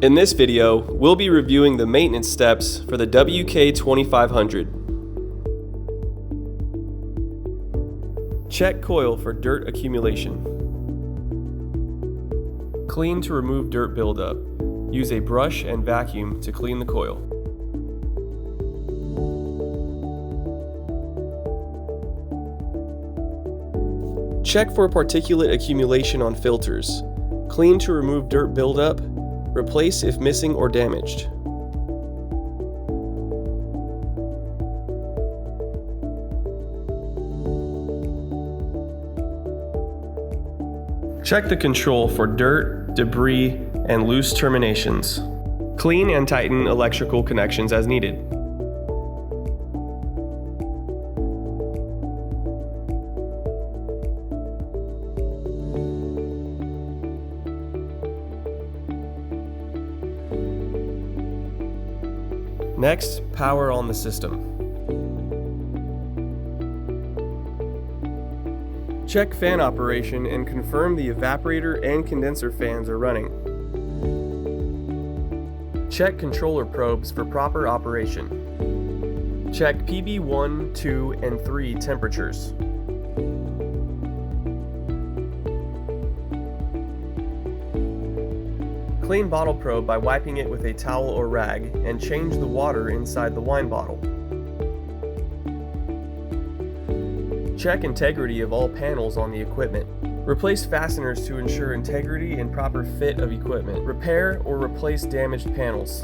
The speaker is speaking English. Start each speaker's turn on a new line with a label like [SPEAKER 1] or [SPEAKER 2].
[SPEAKER 1] In this video, we'll be reviewing the maintenance steps for the WK2500. Check coil for dirt accumulation. Clean to remove dirt buildup. Use a brush and vacuum to clean the coil. Check for particulate accumulation on filters. Clean to remove dirt buildup. Replace if missing or damaged. Check the control for dirt, debris, and loose terminations. Clean and tighten electrical connections as needed. Next, power on the system. Check fan operation and confirm the evaporator and condenser fans are running. Check controller probes for proper operation. Check PB1, 2, and 3 temperatures. Clean bottle probe by wiping it with a towel or rag and change the water inside the wine bottle. Check integrity of all panels on the equipment. Replace fasteners to ensure integrity and proper fit of equipment. Repair or replace damaged panels.